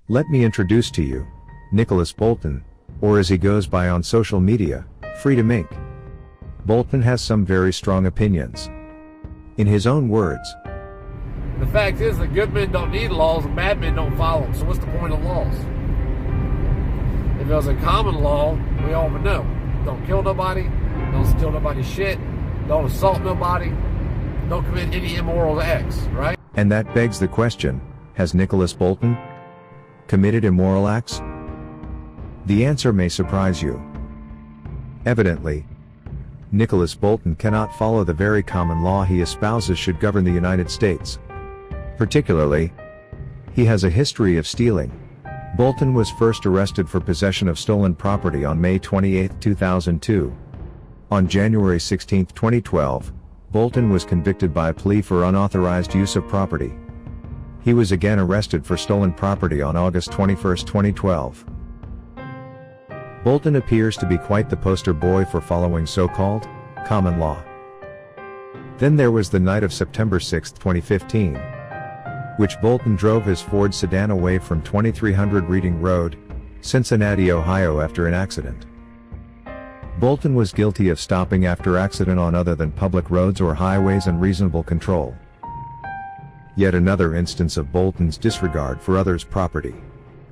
Let me introduce to you, Nicholas Bolton, or as he goes by on social media, Freedom Inc. Bolton has some very strong opinions. In his own words, the fact is that good men don't need laws and bad men don't follow them, so what's the point of laws? If it was a common law, we all would know. Don't kill nobody, don't steal nobody's shit, don't assault nobody, don't commit any immoral acts, right? And that begs the question, has Nicholas Bolton committed immoral acts? The answer may surprise you. Evidently, Nicholas Bolton cannot follow the very common law he espouses should govern the United States. Particularly, he has a history of stealing. Bolton was first arrested for possession of stolen property on May 28, 2002. On January 16, 2012, Bolton was convicted by a plea for unauthorized use of property. He was again arrested for stolen property on August 21, 2012. Bolton appears to be quite the poster boy for following so-called common law. Then there was the night of September 6, 2015, which Bolton drove his Ford sedan away from 2300 Reading Road, Cincinnati, Ohio after an accident. Bolton was guilty of stopping after accident on other than public roads or highways and reasonable control. Yet another instance of Bolton's disregard for others' property.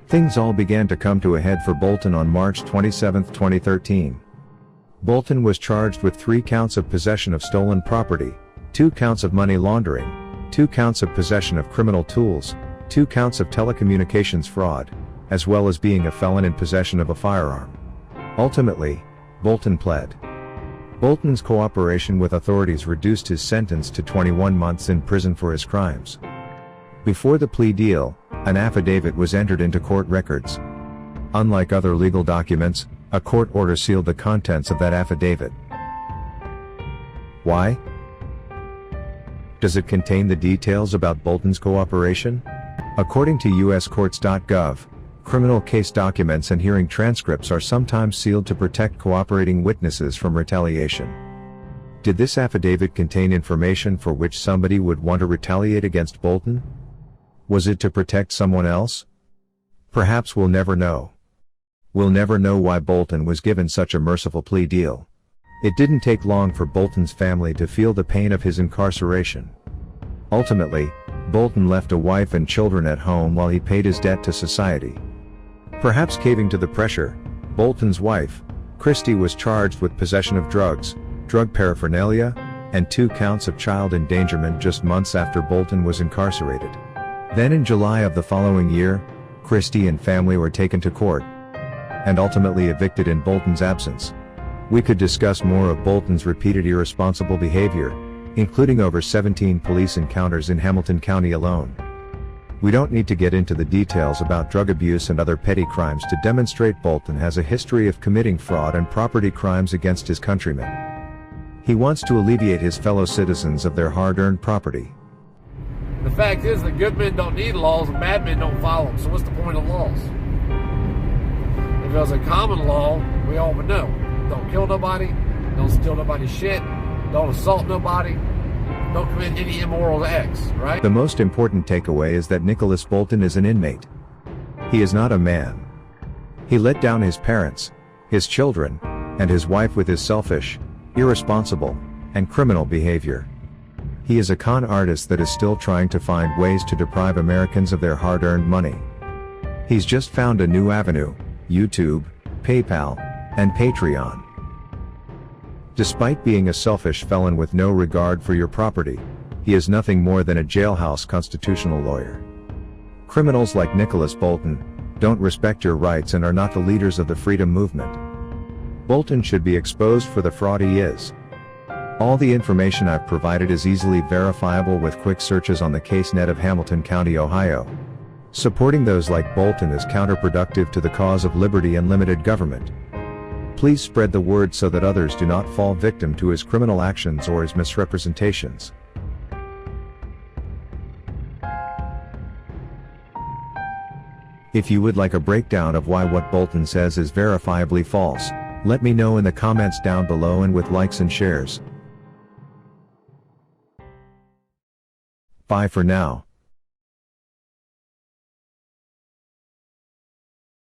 Things all began to come to a head for Bolton on March 27, 2013. Bolton was charged with 3 counts of possession of stolen property, 2 counts of money laundering, 2 counts of possession of criminal tools, 2 counts of telecommunications fraud, as well as being a felon in possession of a firearm. Ultimately, Bolton pled. Bolton's cooperation with authorities reduced his sentence to 21 months in prison for his crimes. Before the plea deal, an affidavit was entered into court records. Unlike other legal documents, a court order sealed the contents of that affidavit. Why? Does it contain the details about Bolton's cooperation? According to uscourts.gov, criminal case documents and hearing transcripts are sometimes sealed to protect cooperating witnesses from retaliation. Did this affidavit contain information for which somebody would want to retaliate against Bolton? Was it to protect someone else? Perhaps we'll never know. We'll never know why Bolton was given such a merciful plea deal. It didn't take long for Bolton's family to feel the pain of his incarceration. Ultimately, Bolton left a wife and children at home while he paid his debt to society. Perhaps caving to the pressure, Bolton's wife, Christy, was charged with possession of drugs, drug paraphernalia, and 2 counts of child endangerment just months after Bolton was incarcerated. Then in July of the following year, Christy and family were taken to court and ultimately evicted in Bolton's absence. We could discuss more of Bolton's repeated irresponsible behavior, including over 17 police encounters in Hamilton County alone. We don't need to get into the details about drug abuse and other petty crimes to demonstrate Bolton has a history of committing fraud and property crimes against his countrymen. He wants to alleviate his fellow citizens of their hard-earned property. The fact is that good men don't need laws and bad men don't follow them, so what's the point of laws? If it was a common law, we all would know. Don't kill nobody, don't steal nobody's shit, don't assault nobody, don't commit any immoral acts, right? The most important takeaway is that Nicholas Bolton is an inmate. He is not a man. He let down his parents, his children, and his wife with his selfish, irresponsible, and criminal behavior. He is a con artist that is still trying to find ways to deprive Americans of their hard-earned money. He's just found a new avenue: YouTube, PayPal, and Patreon. Despite being a selfish felon with no regard for your property, he is nothing more than a jailhouse constitutional lawyer. Criminals like Nicholas Bolton don't respect your rights and are not the leaders of the freedom movement. Bolton should be exposed for the fraud he is. All the information I've provided is easily verifiable with quick searches on the CaseNet of Hamilton County, Ohio. Supporting those like Bolton is counterproductive to the cause of liberty and limited government. Please spread the word so that others do not fall victim to his criminal actions or his misrepresentations. If you would like a breakdown of why what Bolton says is verifiably false, let me know in the comments down below and with likes and shares. Bye for now.